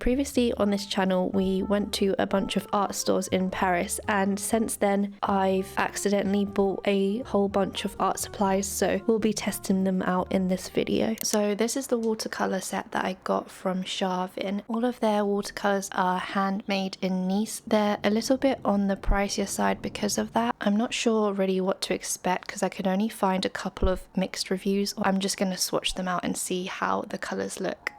Previously on this channel we went to a bunch of art stores in Paris, and since then I've accidentally bought a whole bunch of art supplies, so we'll be testing them out in this video. So this is the watercolour set that I got from Charvin. All of their watercolours are handmade in Nice. They're a little bit on the pricier side because of that. I'm not sure really what to expect because I could only find a couple of mixed reviews. I'm just going to swatch them out and see how the colours look.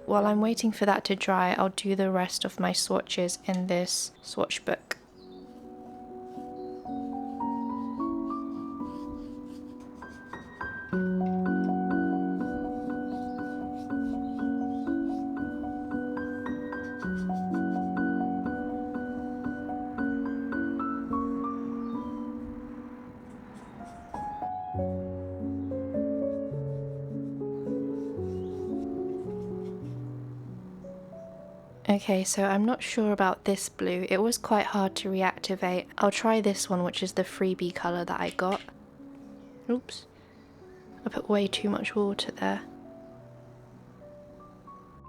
While I'm waiting for that to dry, I'll do the rest of my swatches in this swatch book. Okay, so I'm not sure about this blue. It was quite hard to reactivate. I'll try this one, which is the freebie colour that I got. Oops. I put way too much water there.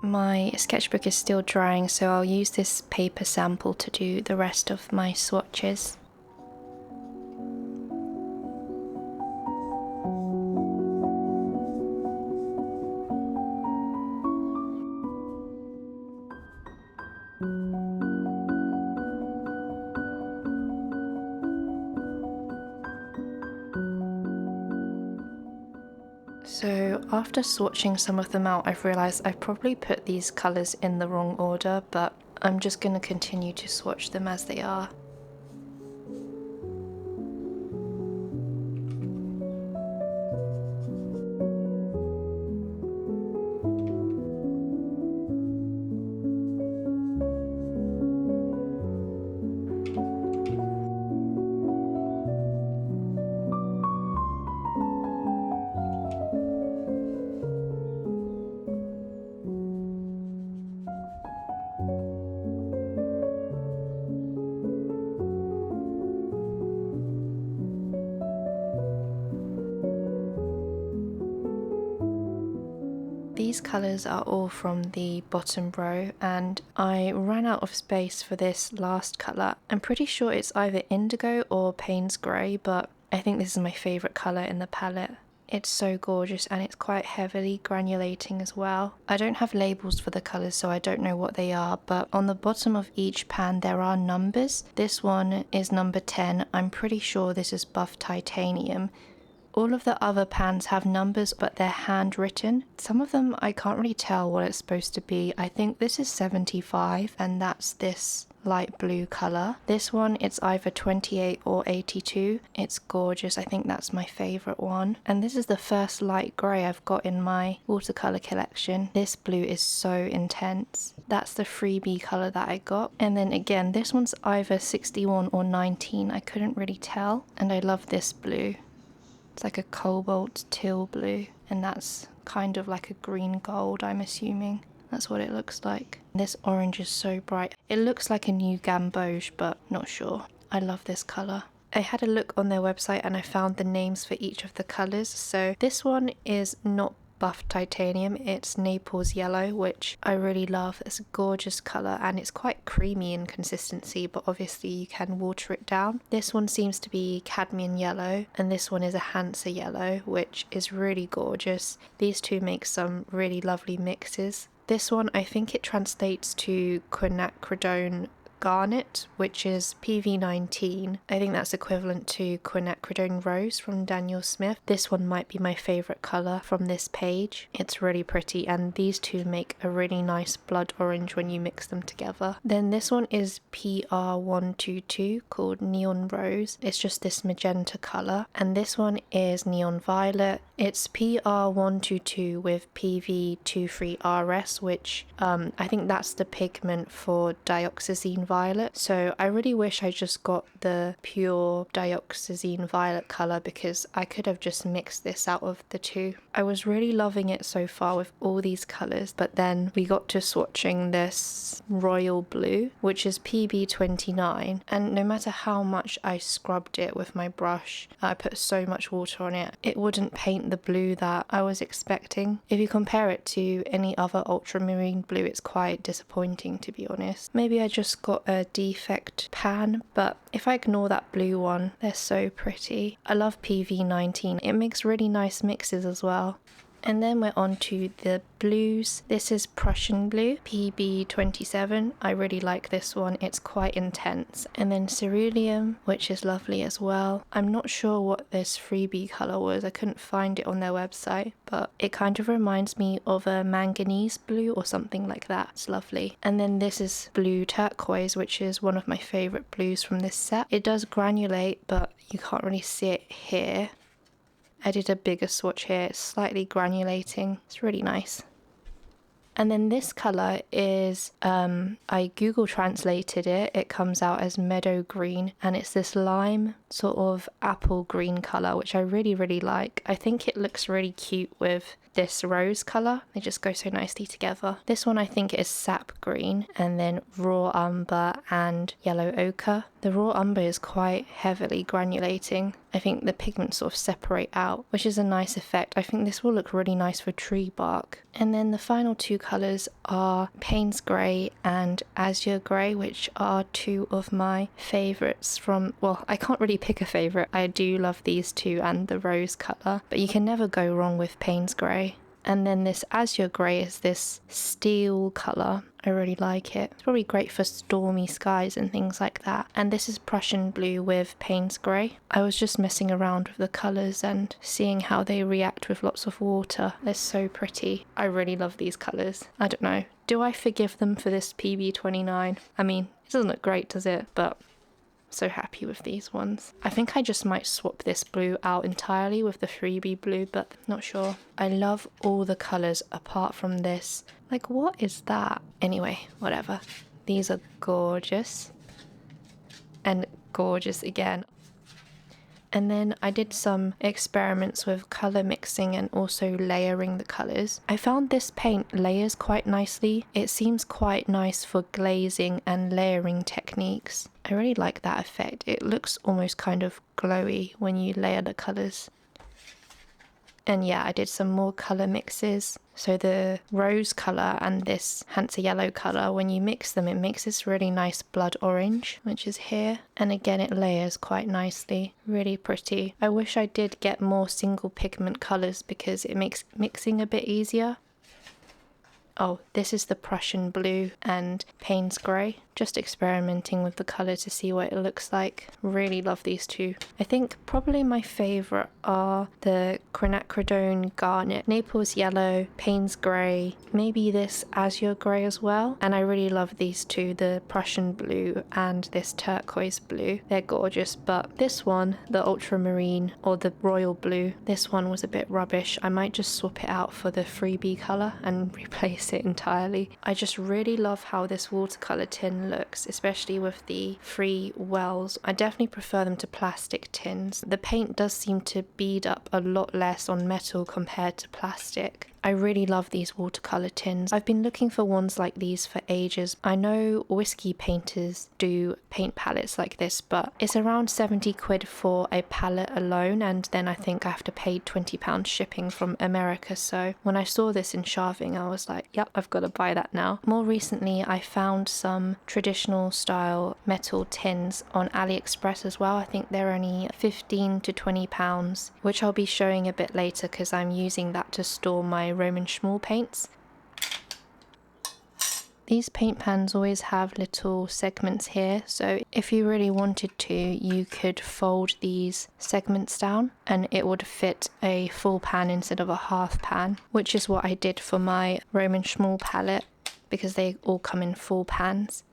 My sketchbook is still drying, so I'll use this paper sample to do the rest of my swatches. So after swatching some of them out, I've realised I've probably put these colours in the wrong order, but I'm just going to continue to swatch them as they are. These colours are all from the bottom row, and I ran out of space for this last colour. I'm pretty sure it's either indigo or Payne's grey, but I think this is my favourite colour in the palette. It's so gorgeous and it's quite heavily granulating as well. I don't have labels for the colours, so I don't know what they are, but on the bottom of each pan there are numbers. This one is number 10. I'm pretty sure this is buff titanium. All of the other pans have numbers, but they're handwritten. Some of them I can't really tell what it's supposed to be. I think this is 75, and that's this light blue colour. This one, it's either 28 or 82. It's gorgeous. I think that's my favourite one. And this is the first light grey I've got in my watercolour collection. This blue is so intense. That's the freebie colour that I got. And then again, this one's either 61 or 19. I couldn't really tell. And I love this blue. It's like a cobalt teal blue, and that's kind of like a green gold, I'm assuming. That's what it looks like. This orange is so bright. It looks like a new gamboge, but not sure. I love this colour. I had a look on their website and I found the names for each of the colours. So this one is not buff titanium, it's Naples yellow, which I really love. It's a gorgeous colour and it's quite creamy in consistency, but obviously you can water it down. This one seems to be cadmium yellow, and this one is a Hansa yellow, which is really gorgeous. These two make some really lovely mixes. This one, I think it translates to quinacridone Garnet, which is PV19. I think that's equivalent to Quinacridone Rose from Daniel Smith. This one might be my favourite colour from this page. It's really pretty, and these two make a really nice blood orange when you mix them together. Then this one is PR122 called Neon Rose. It's just this magenta colour, and this one is Neon Violet. It's PR122 with PV23RS, which I think that's the pigment for dioxazine violet. So I really wish I just got the pure dioxazine violet colour, because I could have just mixed this out of the two. I was really loving it so far with all these colours, but then we got to swatching this royal blue, which is PB29, and no matter how much I scrubbed it with my brush, I put so much water on it, it wouldn't paint the blue that I was expecting. If you compare it to any other ultramarine blue, it's quite disappointing, to be honest. Maybe I just got a defect pan, but if I ignore that blue one, they're so pretty. I love PV19. It makes really nice mixes as well. And then we're on to the blues. This is Prussian Blue, PB27. I really like this one. It's quite intense. And then Ceruleum, which is lovely as well. I'm not sure what this freebie colour was. I couldn't find it on their website, but it kind of reminds me of a manganese blue or something like that. It's lovely. And then this is Blue Turquoise, which is one of my favourite blues from this set. It does granulate, but you can't really see it here. I did a bigger swatch here, it's slightly granulating, it's really nice. And then this colour is, I Google translated it, it comes out as meadow green, and it's this lime sort of apple green colour, which I really, really like. I think it looks really cute with this rose colour. They just go so nicely together. This one I think is sap green, and then raw umber and yellow ochre. The raw umber is quite heavily granulating. I think the pigments sort of separate out, which is a nice effect. I think this will look really nice for tree bark. And then the final two colours are Payne's Grey and Azure Grey, which are two of my favourites from, well, I can't really pick a favourite. I do love these two and the rose colour, but you can never go wrong with Payne's Grey. And then this Azure Grey is this steel colour. I really like it. It's probably great for stormy skies and things like that. And this is Prussian Blue with Payne's Grey. I was just messing around with the colours and seeing how they react with lots of water. They're so pretty. I really love these colours. I don't know. Do I forgive them for this PB29? I mean, it doesn't look great, does it? But so happy with these ones. I think I just might swap this blue out entirely with the freebie blue, but not sure. I love all the colours apart from this. Like, what is that? Anyway, whatever. These are gorgeous. And gorgeous again. And then I did some experiments with colour mixing and also layering the colours. I found this paint layers quite nicely. It seems quite nice for glazing and layering techniques. I really like that effect. It looks almost kind of glowy when you layer the colours. And yeah, I did some more colour mixes. So the rose colour and this Hansa yellow colour, when you mix them, it makes this really nice blood orange, which is here. And again, it layers quite nicely. Really pretty. I wish I did get more single pigment colours because it makes mixing a bit easier. Oh, this is the Prussian Blue and Payne's Grey. Just experimenting with the colour to see what it looks like. Really love these two. I think probably my favourite are the Quinacridone Garnet, Naples Yellow, Payne's Grey, maybe this Azure Grey as well. And I really love these two, the Prussian Blue and this Turquoise Blue. They're gorgeous, but this one, the Ultramarine or the Royal Blue, this one was a bit rubbish. I might just swap it out for the freebie colour and replace it entirely. I just really love how this watercolour tin looks, especially with the free wells. I definitely prefer them to plastic tins. The paint does seem to bead up a lot less on metal compared to plastic. I really love these watercolour tins. I've been looking for ones like these for ages. I know whiskey painters do paint palettes like this, but it's around 70 quid for a palette alone, and then I think I have to pay £20 shipping from America. So when I saw this in Charvin, I was like, yep, I've got to buy that now. More recently, I found some traditional style metal tins on AliExpress as well. I think they're only £15 to £20, which I'll be showing a bit later because I'm using that to store my Roman Szmal paints. These paint pans always have little segments here, so if you really wanted to, you could fold these segments down and it would fit a full pan instead of a half pan, which is what I did for my Roman Szmal palette because they all come in full pans.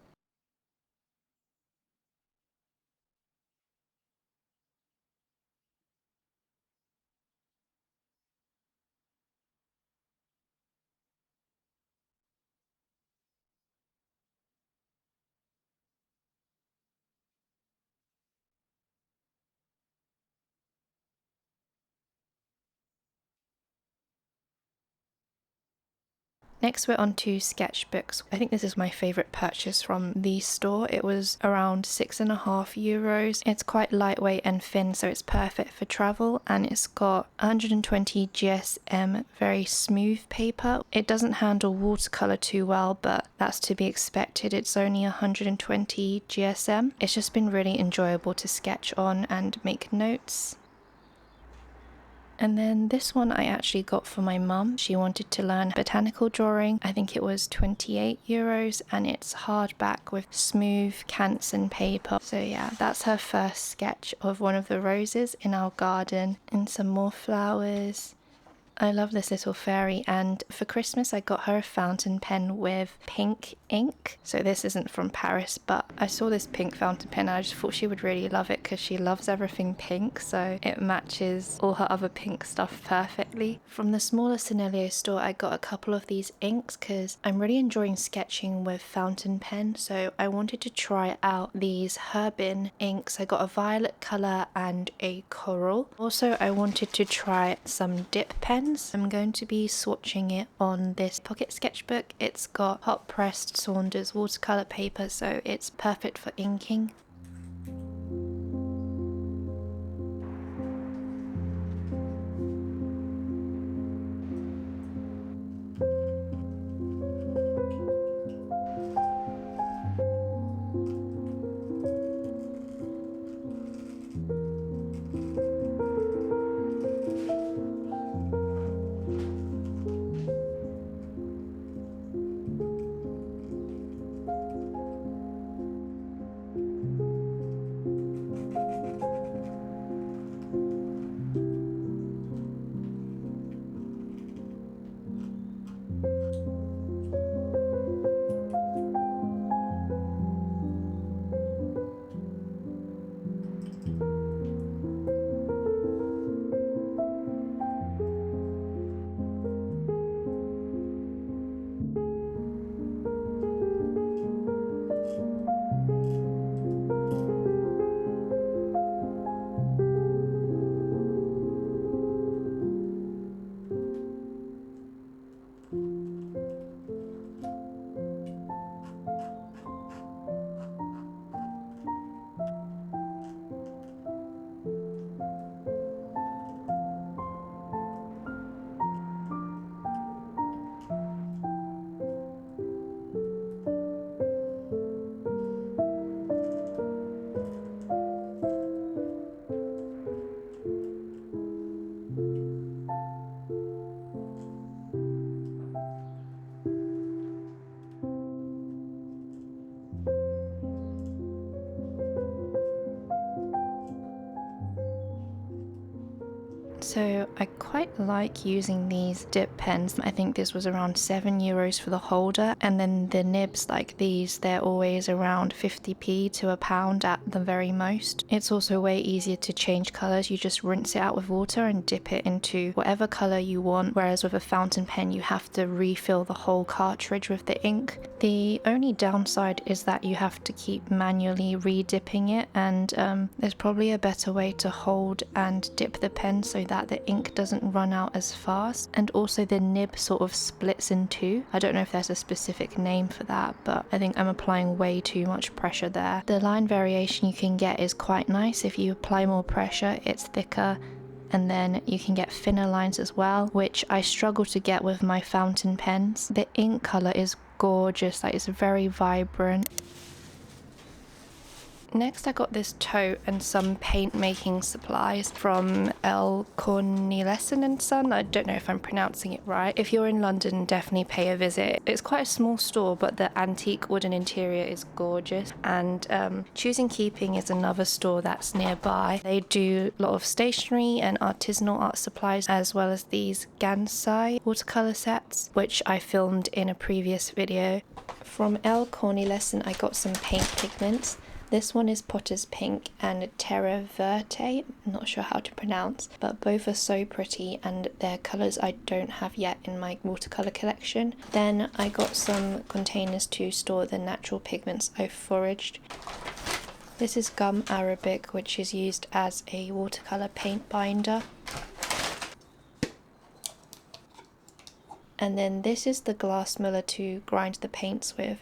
Next we're on to sketchbooks. I think this is my favourite purchase from the store. It was around €6.50. It's quite lightweight and thin, so it's perfect for travel, and it's got 120 GSM very smooth paper. It doesn't handle watercolour too well, but that's to be expected. It's only 120 GSM. It's just been really enjoyable to sketch on and make notes. And then this one I actually got for my mum. She wanted to learn botanical drawing. I think it was €28, and it's hardback with smooth Canson paper. So yeah, that's her first sketch of one of the roses in our garden, and some more flowers. I love this little fairy, and for Christmas I got her a fountain pen with pink ink. So this isn't from Paris, but I saw this pink fountain pen and I just thought she would really love it because she loves everything pink, so it matches all her other pink stuff perfectly. From the smaller Szmal store I got a couple of these inks because I'm really enjoying sketching with fountain pen, so I wanted to try out these Herbin inks. I got a violet colour and a coral. Also I wanted to try some dip pens. I'm going to be swatching it on this pocket sketchbook. It's got hot pressed Saunders watercolour paper, so it's perfect for inking. So I quite like using these dip pens. I think this was around €7 for the holder, and then the nibs like these, they're always around 50p to £1 at the very most. It's also way easier to change colours. You just rinse it out with water and dip it into whatever colour you want, whereas with a fountain pen you have to refill the whole cartridge with the ink. The only downside is that you have to keep manually re-dipping it, and there's probably a better way to hold and dip the pen so that the ink doesn't run out as fast, and also the nib sort of splits in two. I don't know if there's a specific name for that, but I think I'm applying way too much pressure there. The line variation you can get is quite nice. If you apply more pressure, it's thicker, and then you can get thinner lines as well, which I struggle to get with my fountain pens. The ink colour is gorgeous, like it's very vibrant. Next I got this tote and some paint making supplies from Cornelissen Son. I don't know if I'm pronouncing it right. If you're in London, definitely pay a visit. It's quite a small store, but the antique wooden interior is gorgeous. And Choosing Keeping is another store that's nearby. They do a lot of stationery and artisanal art supplies, as well as these Gansai watercolour sets, which I filmed in a previous video. From Cornelissen I got some paint pigments. This one is Potter's Pink and Terra Verte, I'm not sure how to pronounce, but both are so pretty and they're colours I don't have yet in my watercolour collection. Then I got some containers to store the natural pigments I've foraged. This is gum arabic, which is used as a watercolour paint binder. And then this is the glass muller to grind the paints with.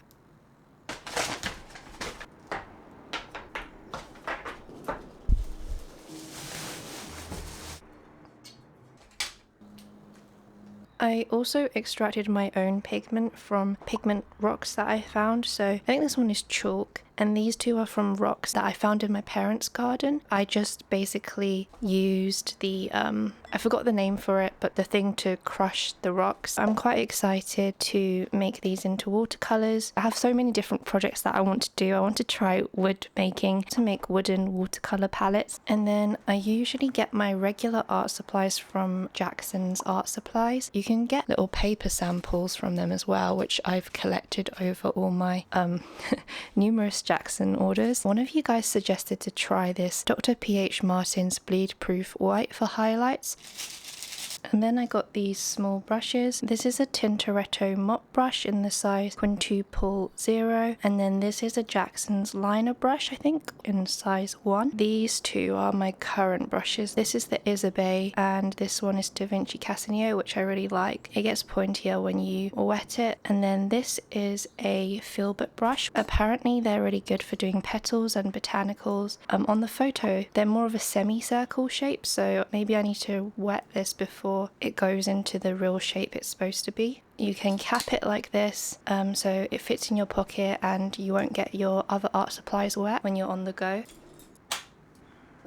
I also extracted my own pigment from pigment rocks that I found. So I think this one is chalk, and these two are from rocks that I found in my parents' garden. I just basically used the, I forgot the name for it, but the thing to crush the rocks. I'm quite excited to make these into watercolours. I have so many different projects that I want to do. I want to try wood making, to make wooden watercolour palettes. And then I usually get my regular art supplies from Jackson's Art Supplies. You can get little paper samples from them as well, which I've collected over all my numerous Jackson orders. One of you guys suggested to try this Dr. P.H. Martin's Bleed Proof White for highlights. And then I got these small brushes. This is a Tintoretto mop brush in the size quintuple 0, and then this is a Jackson's liner brush, I think, in size 1. These two are my current brushes. This is the Isabey and this one is Da Vinci Cassino, which I really like. It gets pointier when you wet it. And then this is a filbert brush. Apparently they're really good for doing petals and botanicals. On the photo they're more of a semicircle shape, so maybe I need to wet this before it goes into the real shape it's supposed to be. You can cap it like this, so it fits in your pocket and you won't get your other art supplies wet when you're on the go.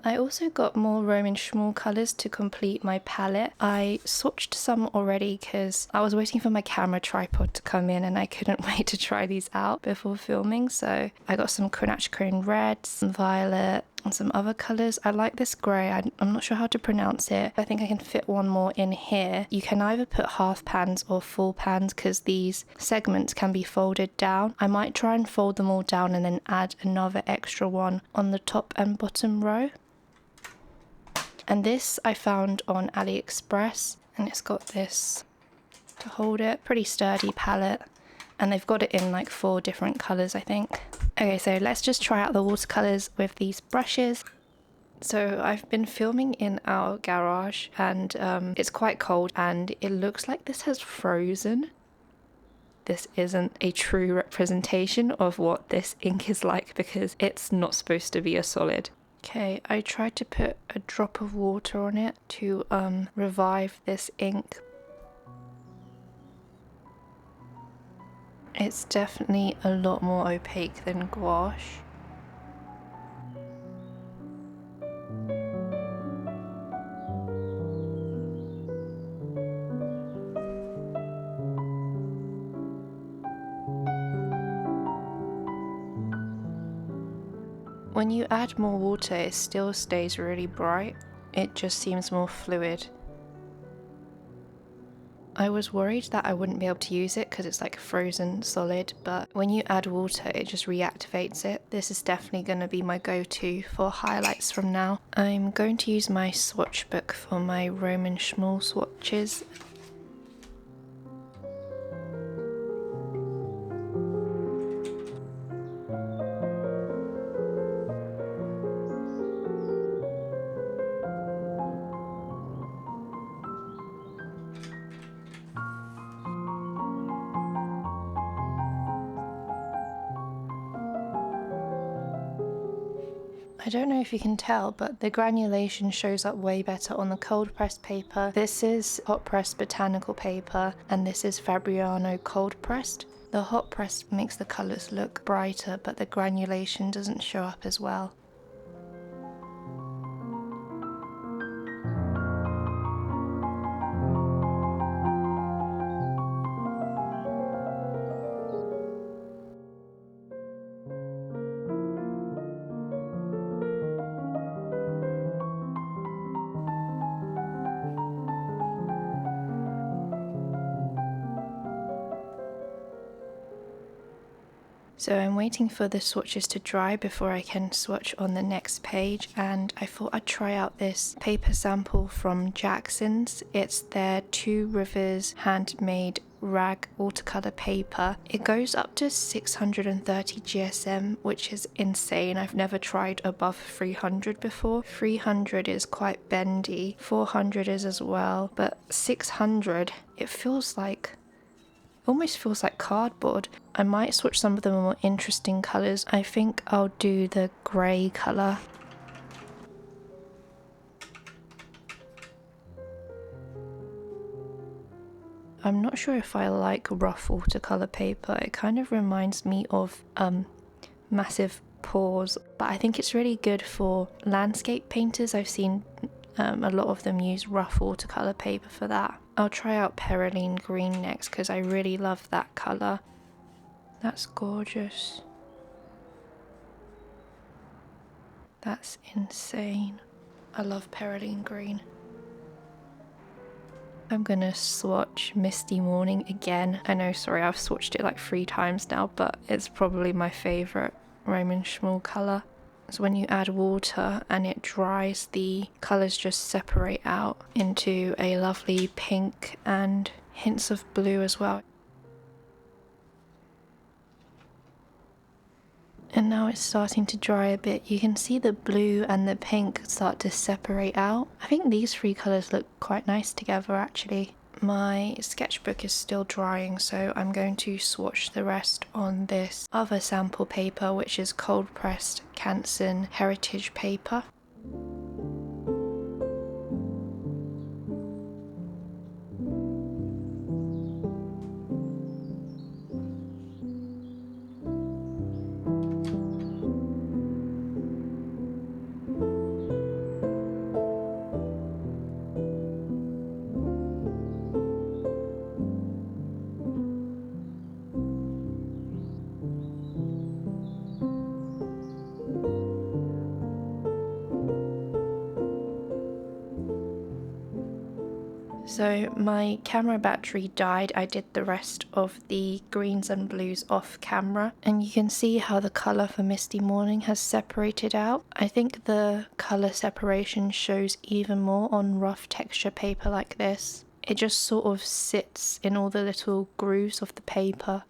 I also got more Roman Szmal colours to complete my palette. I swatched some already because I was waiting for my camera tripod to come in and I couldn't wait to try these out before filming. So I got some quinacridone red, some violet, and some other colours. I like this grey. I'm not sure how to pronounce it. I think I can fit one more in here. You can either put half pans or full pans because these segments can be folded down. I might try and fold them all down and then add another extra one on the top and bottom row. And this I found on AliExpress, and it's got this to hold it. Pretty sturdy palette, and they've got it in like 4 different colours, I think. Okay, so let's just try out the watercolours with these brushes. So I've been filming in our garage and it's quite cold and it looks like this has frozen. This isn't a true representation of what this ink is like because it's not supposed to be a solid. Okay, I tried to put a drop of water on it to revive this ink. It's definitely a lot more opaque than gouache. When you add more water, it still stays really bright. It just seems more fluid. I was worried that I wouldn't be able to use it because it's like a frozen solid, but when you add water, it just reactivates it. This is definitely going to be my go-to for highlights from now. I'm going to use my swatch book for my Roman Szmal swatches. I don't know if you can tell, but the granulation shows up way better on the cold pressed paper. This is hot pressed botanical paper and this is Fabriano cold pressed. The hot press makes the colours look brighter, but the granulation doesn't show up as well. So I'm waiting for the swatches to dry before I can swatch on the next page, and I thought I'd try out this paper sample from Jackson's. It's their Two Rivers handmade rag watercolour paper. It goes up to 630 GSM, which is insane. I've never tried above 300 before. 300 is quite bendy, 400 is as well, but 600, it almost feels like cardboard. I might swatch some of the more interesting colours. I think I'll do the grey colour. I'm not sure if I like rough watercolour paper. It kind of reminds me of massive pores, but I think it's really good for landscape painters. I've seen a lot of them use rough watercolour paper for that. I'll try out Perylene Green next because I really love that colour. That's gorgeous. That's insane. I love Perylene Green. I'm gonna swatch Misty Morning again. I know, sorry, I've swatched it like 3 times now, but it's probably my favourite Roman Szmal colour. So when you add water and it dries, the colours just separate out into a lovely pink and hints of blue as well. And now it's starting to dry a bit. You can see the blue and the pink start to separate out. I think these 3 colours look quite nice together actually. My sketchbook is still drying, so I'm going to swatch the rest on this other sample paper, which is cold pressed Canson heritage paper. So my camera battery died. I did the rest of the greens and blues off camera, and you can see how the colour for Misty Morning has separated out. I think the colour separation shows even more on rough texture paper like this. It just sort of sits in all the little grooves of the paper.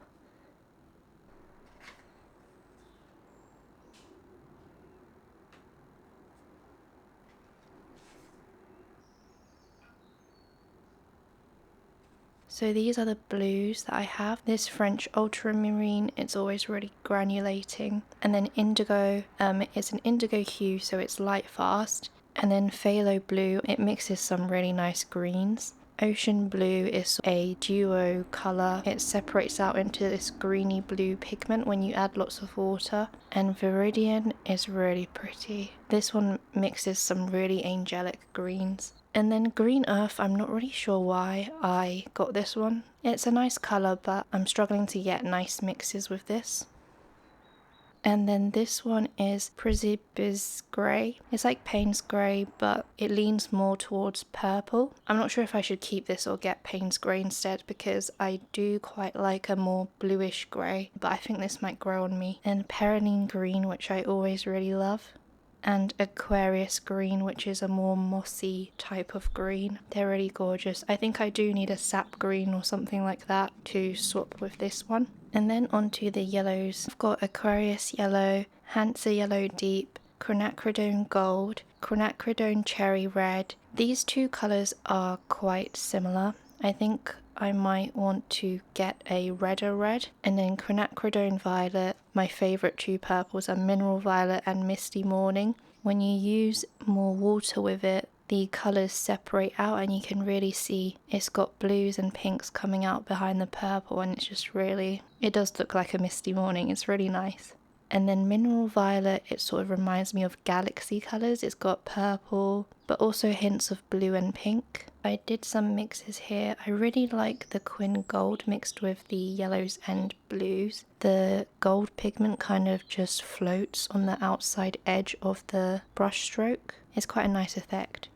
So these are the blues that I have. This French ultramarine, it's always really granulating. And then indigo, it's an indigo hue, so it's light fast. And then phthalo blue, it mixes some really nice greens. Ocean blue is a duo colour. It separates out into this greeny blue pigment when you add lots of water. And Viridian is really pretty. This one mixes some really angelic greens. And then Green Earth, I'm not really sure why I got this one. It's a nice colour, but I'm struggling to get nice mixes with this. And then this one is Prisibis Grey. It's like Payne's Grey, but it leans more towards purple. I'm not sure if I should keep this or get Payne's Grey instead, because I do quite like a more bluish grey, but I think this might grow on me. And Perylene Green, which I always really love. And Aquarius Green, which is a more mossy type of green. They're really gorgeous. I think I do need a sap green or something like that to swap with this one. And then onto the yellows. I've got Aquarius Yellow, Hansa Yellow Deep, Quinacridone Gold, Quinacridone Cherry Red. These 2 colours are quite similar. I think I might want to get a redder red. And then Quinacridone Violet. My favourite 2 purples are Mineral Violet and Misty Morning. When you use more water with it, the colours separate out and you can really see it's got blues and pinks coming out behind the purple, and it's just really, it does look like a misty morning. It's really nice. And then Mineral Violet, it sort of reminds me of galaxy colours. It's got purple, but also hints of blue and pink. I did some mixes here. I really like the Quin Gold mixed with the yellows and blues. The gold pigment kind of just floats on the outside edge of the brush stroke. It's quite a nice effect.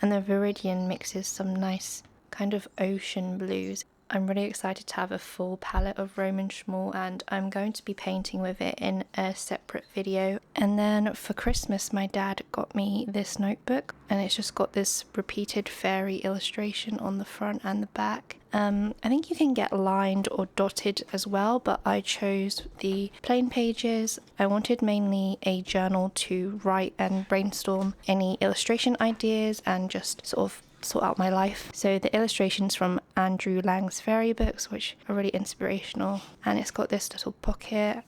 And the Viridian mixes some nice kind of ocean blues. I'm really excited to have a full palette of Roman Szmal, and I'm going to be painting with it in a separate video. And then for Christmas my dad got me this notebook, and it's just got this repeated fairy illustration on the front and the back. I think you can get lined or dotted as well, but I chose the plain pages. I wanted mainly a journal to write and brainstorm any illustration ideas and just sort of sort out my life. So the illustrations from Andrew Lang's fairy books, which are really inspirational, and it's got this little pocket,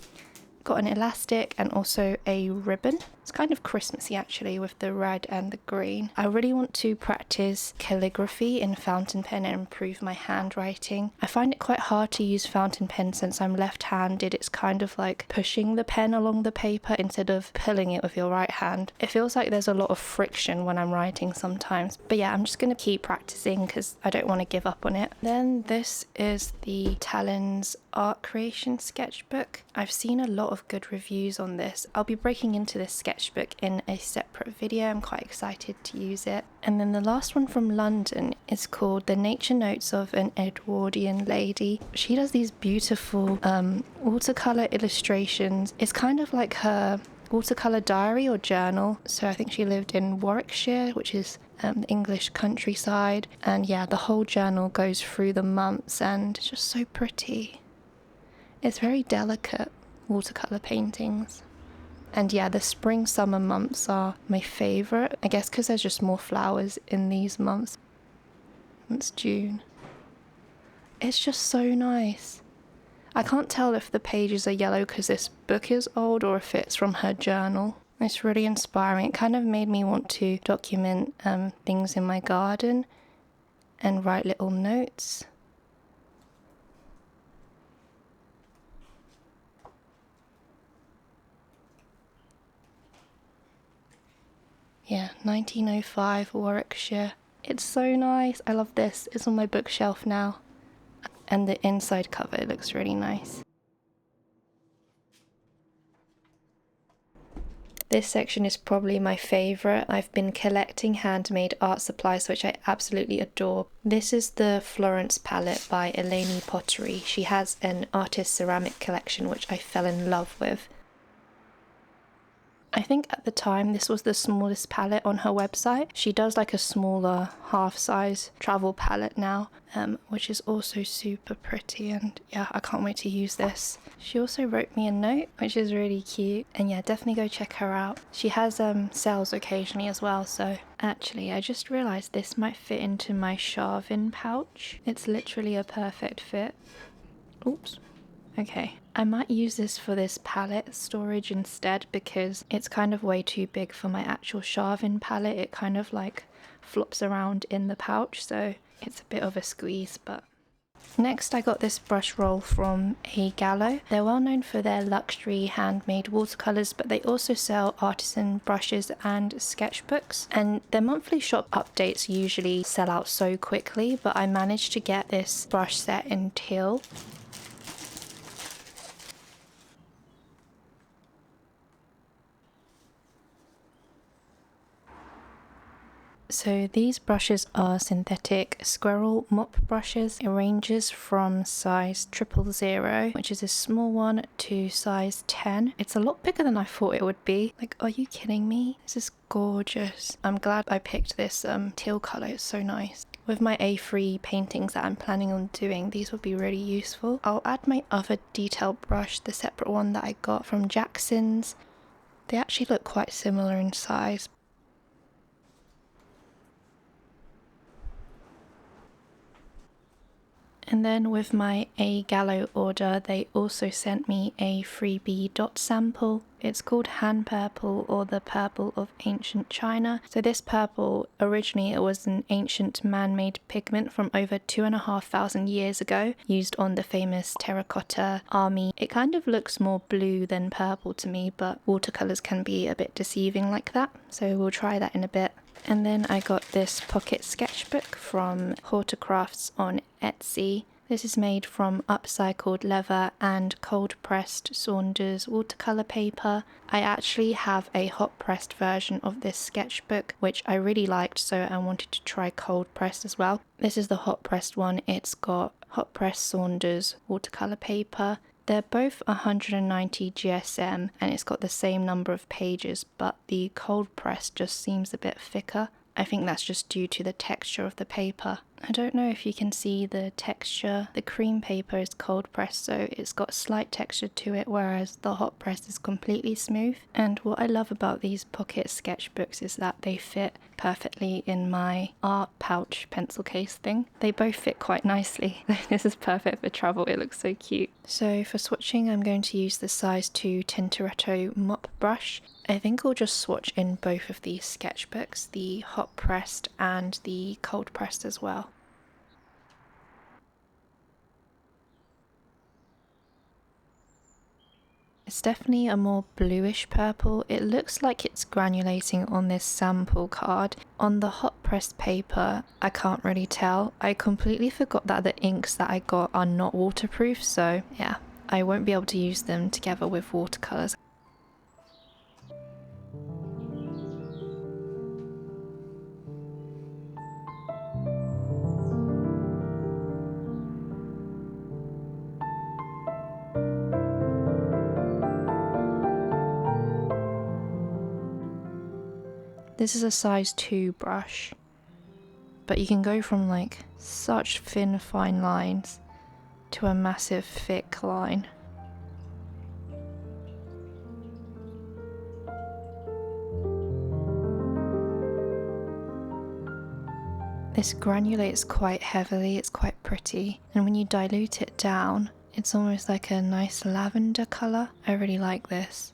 got an elastic and also a ribbon. It's kind of Christmassy actually with the red and the green. I really want to practice calligraphy in fountain pen and improve my handwriting. I find it quite hard to use fountain pen since I'm left-handed. It's kind of like pushing the pen along the paper instead of pulling it with your right hand. It feels like there's a lot of friction when I'm writing sometimes. But yeah, I'm just going to keep practicing because I don't want to give up on it. Then this is the Talon's art creation sketchbook. I've seen a lot of good reviews on this. I'll be breaking into this sketchbook in a separate video. I'm quite excited to use it. And then the last one from London is called The Nature Notes of an Edwardian Lady. She does these beautiful watercolour illustrations. It's kind of like her watercolour diary or journal. So I think she lived in Warwickshire, which is the English countryside. And yeah, the whole journal goes through the months and it's just so pretty. It's very delicate watercolour paintings. And yeah, the spring summer months are my favourite, I guess because there's just more flowers in these months. It's June. It's just so nice. I can't tell if the pages are yellow because this book is old or if it's from her journal. It's really inspiring. It kind of made me want to document things in my garden and write little notes. Yeah, 1905 Warwickshire. It's so nice. I love this. It's on my bookshelf now. And the inside cover looks really nice. This section is probably my favourite. I've been collecting handmade art supplies, which I absolutely adore. This is the Florence palette by Eleni Pottery. She has an artist ceramic collection, which I fell in love with. I think at the time this was the smallest palette on her website. She does like a smaller half-size travel palette now, which is also super pretty, and yeah, I can't wait to use this. She also wrote me a note, which is really cute, and yeah, definitely go check her out. She has sales occasionally as well, so actually I just realised this might fit into my Charvin pouch. It's literally a perfect fit. Oops. Okay, I might use this for this palette storage instead because it's kind of way too big for my actual Charvin palette. It kind of like flops around in the pouch, so it's a bit of a squeeze. But next I got this brush roll from A Gallo. They're well known for their luxury handmade watercolours, but they also sell artisan brushes and sketchbooks, and their monthly shop updates usually sell out so quickly, but I managed to get this brush set in teal. So these brushes are synthetic squirrel mop brushes. It ranges from size 000, which is a small one, to size 10. It's a lot bigger than I thought it would be. Like, are you kidding me? This is gorgeous. I'm glad I picked this teal colour. It's so nice. With my A3 paintings that I'm planning on doing, these would be really useful. I'll add my other detail brush, the separate one that I got from Jackson's. They actually look quite similar in size. And then with my A Gallo order, they also sent me a freebie dot sample. It's called hand purple, or the purple of ancient China. So this purple, originally it was an ancient man-made pigment from over 2,500 years ago, used on the famous terracotta army. It kind of looks more blue than purple to me, but watercolours can be a bit deceiving like that. So we'll try that in a bit. And then I got this pocket sketchbook from Horticrafts on Etsy. This is made from upcycled leather and cold pressed Saunders watercolour paper. I actually have a hot pressed version of this sketchbook, which I really liked, so I wanted to try cold pressed as well. This is the hot pressed one. It's got hot pressed Saunders watercolour paper. They're both 190 GSM and it's got the same number of pages, but the cold press just seems a bit thicker. I think that's just due to the texture of the paper. I don't know if you can see the texture. The cream paper is cold pressed, so it's got slight texture to it, whereas the hot press is completely smooth. And what I love about these pocket sketchbooks is that they fit perfectly in my art pouch pencil case thing. They both fit quite nicely. This is perfect for travel, it looks so cute. So for swatching, I'm going to use the size 2 Tintoretto mop brush. I think I'll just swatch in both of these sketchbooks, the hot pressed and the cold pressed as well. It's definitely a more bluish purple. It looks like it's granulating on this sample card. On the hot pressed paper, I can't really tell. I completely forgot that the inks that I got are not waterproof, so yeah, I won't be able to use them together with watercolours. This is a size 2 brush, but you can go from like such thin fine lines to a massive thick line. This granulates quite heavily, it's quite pretty, and when you dilute it down, it's almost like a nice lavender colour. I really like this.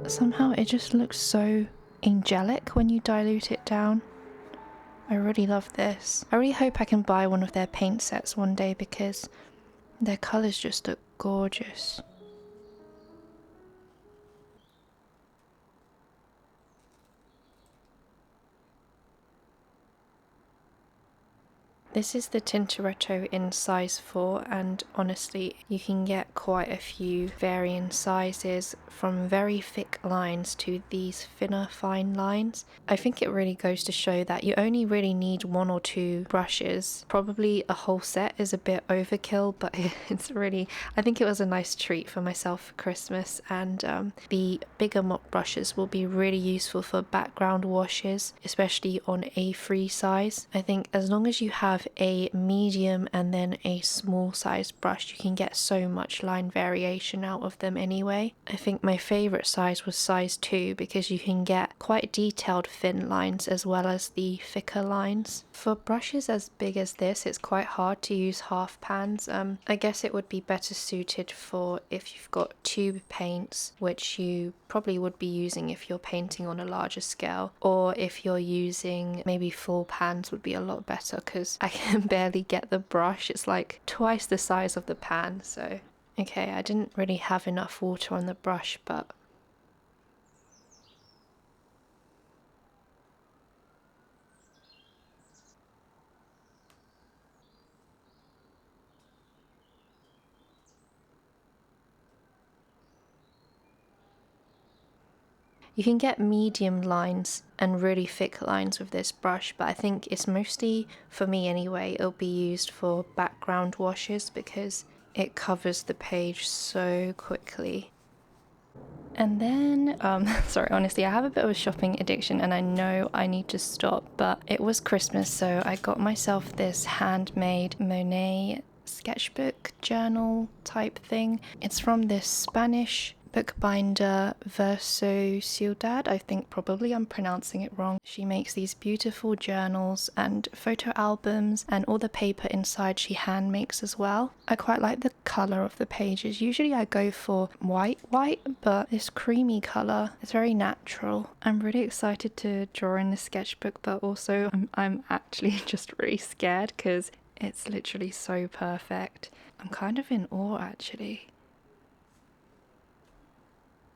Somehow it just looks so angelic when you dilute it down. I really love this. I really hope I can buy one of their paint sets one day because their colours just look gorgeous. This is the Tintoretto in size 4, and honestly you can get quite a few varying sizes, from very thick lines to these thinner fine lines. I think it really goes to show that you only really need 1 or 2 brushes. Probably a whole set is a bit overkill, but it's really, I think it was a nice treat for myself for Christmas, and the bigger mop brushes will be really useful for background washes, especially on A3 size. I think as long as you have a medium and then a small size brush, you can get so much line variation out of them anyway. I think my favourite size was size 2 because you can get quite detailed thin lines as well as the thicker lines. For brushes as big as this, it's quite hard to use half pans. I guess it would be better suited for if you've got tube paints, which you probably would be using if you're painting on a larger scale, or if you're using maybe full pans would be a lot better because I can barely get the brush. It's like twice the size of the pan. So okay, I didn't really have enough water on the brush, but you can get medium lines and really thick lines with this brush, but I think it's mostly, for me anyway, it'll be used for background washes because it covers the page so quickly. And then, sorry, honestly, I have a bit of a shopping addiction and I know I need to stop, but it was Christmas, so I got myself this handmade Monet sketchbook journal type thing. It's from this Spanish bookbinder Verso Ciudad. I think probably I'm pronouncing it wrong. She makes these beautiful journals and photo albums, and all the paper inside she hand makes as well. I quite like the colour of the pages. Usually I go for white, but this creamy colour is very natural. I'm really excited to draw in the sketchbook, but also I'm actually just really scared because it's literally so perfect. I'm kind of in awe actually.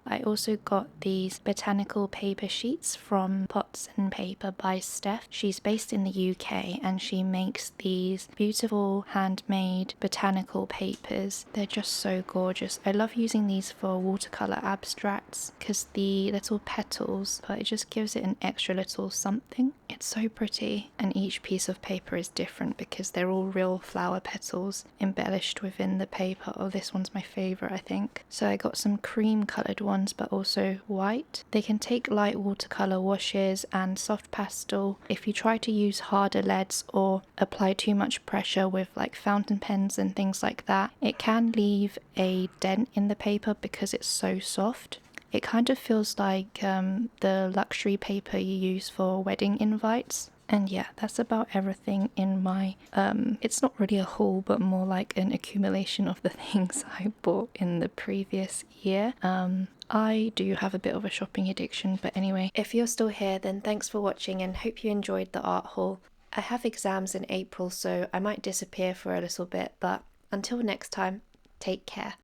I also got these botanical paper sheets from Pots and Paper by Steph. She's based in the UK and she makes these beautiful handmade botanical papers. They're just so gorgeous. I love using these for watercolour abstracts because the little petals, but it just gives it an extra little something. It's so pretty, and each piece of paper is different because they're all real flower petals embellished within the paper. Oh, this one's my favourite, I think. So I got some cream coloured ones, but also white. They can take light watercolour washes and soft pastel. If you try to use harder leads or apply too much pressure with like fountain pens and things like that, it can leave a dent in the paper because it's so soft. It kind of feels like the luxury paper you use for wedding invites. And yeah, that's about everything in my, it's not really a haul, but more like an accumulation of the things I bought in the previous year. I do have a bit of a shopping addiction, but anyway, if you're still here, then thanks for watching and hope you enjoyed the art haul. I have exams in April, so I might disappear for a little bit, but until next time, take care.